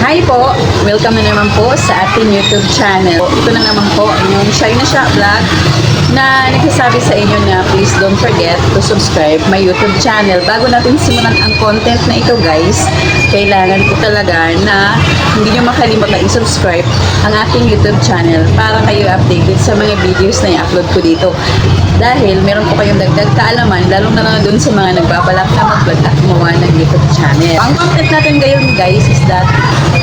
Hi po! Welcome na naman po sa ating YouTube channel. Ito na naman po yung Shy na Siya Vlog na nagsasabi sa inyo na please don't forget to subscribe my YouTube channel. Bago natin simulan ang content na ito guys, kailangan po talaga na hindi nyo makalimutan i-subscribe ang ating YouTube channel para kayo updated sa mga videos na i-upload ko dito. Dahil meron po kayong dagdag kaalaman, lalong na doon sa mga nagbabalak na mag-vlog at gumawa ng YouTube channel. Ang content natin ngayon guys is that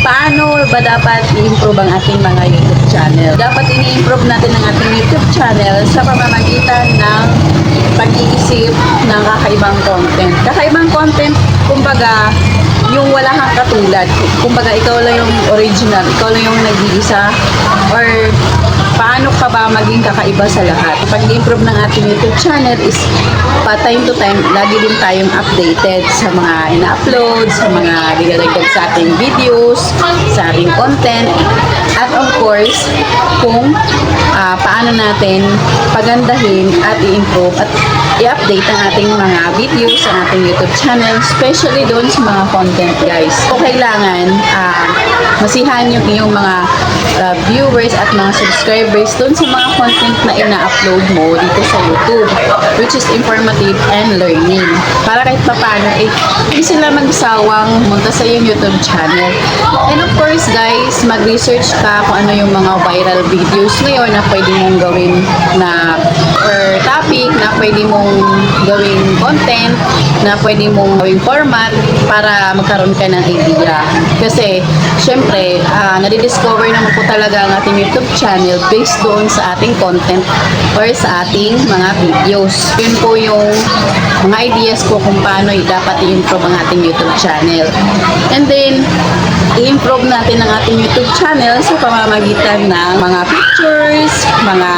paano ba dapat i-improve ang ating mga YouTube channel? Dapat i-improve natin ang ating YouTube channel sa pamamagitan ng pag-iisip ng kakaibang content. Kakaibang content, kumbaga, yung wala kang katulad. Kumbaga, ikaw lang yung original, ikaw lang yung nag-iisa, or paano ka ba maging kakaiba sa lahat? Pag-improve ng ating YouTube channel is time to time, lagi din tayong updated sa mga ina-upload, sa mga dinadagdag sa ating videos, sa ating content, at of course, kung paano natin pagandahin at i-improve at i-update ang ating mga videos sa ating YouTube channel, especially doon sa mga content guys. So, kailangan masihan yung iyong mga viewers at mga subscribers doon sa mga content na ina-upload mo dito sa YouTube, which is informative and learning. Para kahit paano, hindi sila magsawang munta sa iyong YouTube channel. And of course guys, mag-research ka kung ano yung mga viral videos ngayon na pwede mong gawin na or topic na pwede mong gawing content, na pwede mong gawing format para magkaroon ka ng idea. Kasi, syempre, nadidiscover naman po talaga ang ating YouTube channel based doon sa ating content or sa ating mga videos. Yun po yung mga ideas ko kung paano dapat i-improve ang ating YouTube channel. And then, i-improve natin ang ating YouTube channel sa pamamagitan ng mga pictures, mga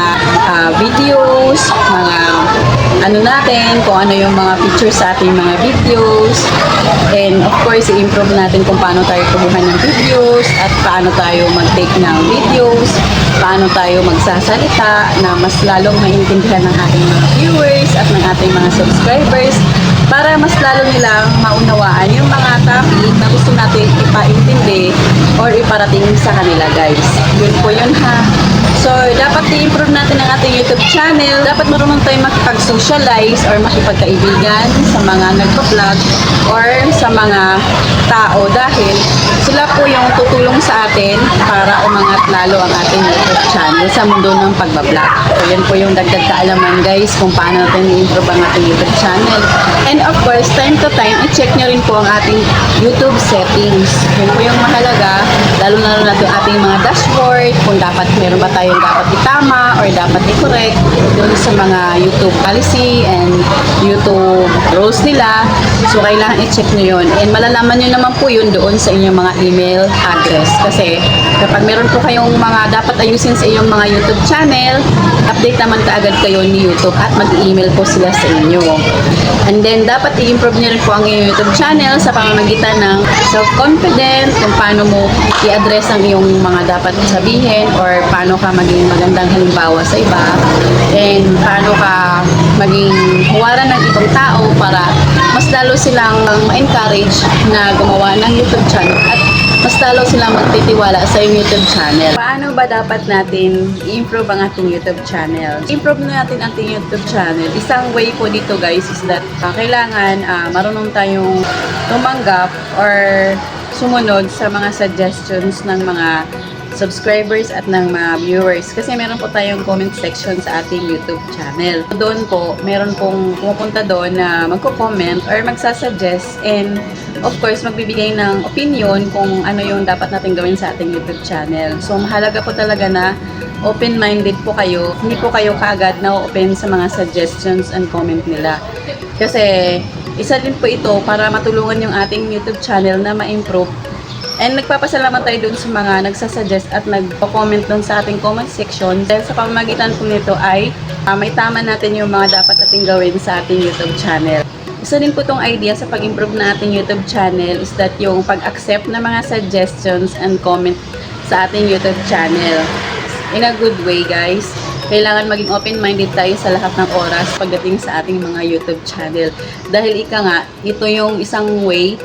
videos, mga ano natin, kung ano yung mga pictures sa ating mga videos, and of course, i-improve natin kung paano tayo kumuha ng videos at paano tayo mag-take ng videos, paano tayo magsasalita na mas lalong maintindihan ng ating mga viewers at ng ating mga subscribers para mas lalo nilang maunawaan yung mga topic na gusto natin ipaintindi or iparating sa kanila guys. Yun po yun ha. So, dapat i-improve natin ang ating YouTube channel. Dapat marunong tayo makipag-socialize or makipagkaibigan sa mga nagpa-vlog or sa mga tao dahil sila po yung tutulong sa atin para umangat lalo ang ating YouTube channel sa mundo ng pagbablog. So, yan po yung dagdag kaalaman guys kung paano natin i-improve ang ating YouTube channel. And of course, time to time, i-check nyo rin po ang ating YouTube settings. Yun po yung mahalaga, lalo na yung ating mga dashboard, kung dapat meron ba tayong dapat itama or dapat i-correct dun sa mga YouTube policy and YouTube rules nila. So, kailangan i-check nyo yun. And malalaman nyo naman po yun doon sa inyong mga email address. Kasi kapag meron po kayong mga dapat ayusin sa inyong mga YouTube channel, update naman kaagad kayo ni YouTube at mag-email po sila sa inyo. And then, dapat i-improve nyo rin po ang inyong YouTube channel sa pamamagitan ng self-confident, kung paano mo i-address ang iyong mga dapat sabihin or paano ka maging magandang halimbawa sa iba, and paano ka maging huwaran ng ibang tao para mas lalo silang ma-encourage na gumawa ng YouTube channel at mas lalo silang magtitiwala sa yung YouTube channel. Paano ba dapat natin i-improve ang ating YouTube channel? I-improve na natin ang ating YouTube channel. Isang way po dito guys is that kailangan marunong tayong tumanggap or sumunod sa mga suggestions ng mga subscribers at ng mga viewers. Kasi meron po tayong comment section sa ating YouTube channel. Doon po, meron pong pumupunta doon na magko-comment or magsasuggest, and of course, magbibigay ng opinion kung ano yung dapat natin gawin sa ating YouTube channel. So, mahalaga po talaga na open-minded po kayo. Hindi po kayo kaagad na open sa mga suggestions and comment nila. Kasi, isa din po ito para matulungan yung ating YouTube channel na ma-improve. And nagpapasalamat tayo dun sa mga nagsasuggest at nagpo-comment dun sa ating comment section. Dahil sa pamamagitan po nito ay may tama natin yung mga dapat nating gawin sa ating YouTube channel. Isa din po itong idea sa pag-improve na ating YouTube channel is that yung pag-accept na mga suggestions and comment sa ating YouTube channel. In a good way guys. Kailangan maging open-minded tayo sa lahat ng oras pagdating sa ating mga YouTube channel. Dahil ika nga, ito yung isang way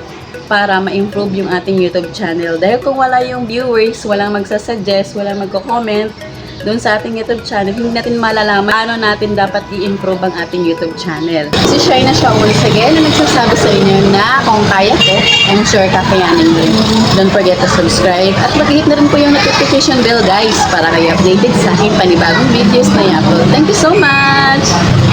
para ma-improve yung ating YouTube channel. Dahil kung wala yung viewers, walang magsasuggest, walang magko-comment doon sa ating YouTube channel, hindi natin malalaman paano natin dapat i-improve ang ating YouTube channel. Si Shai na siya once again na nagsasabi sa inyo na kung kaya ko, I'm sure kakayanin din. Don't forget to subscribe at mag-hit na rin po yung notification bell guys para kayo updated sa aking panibagong videos na i-upload. Thank you so much!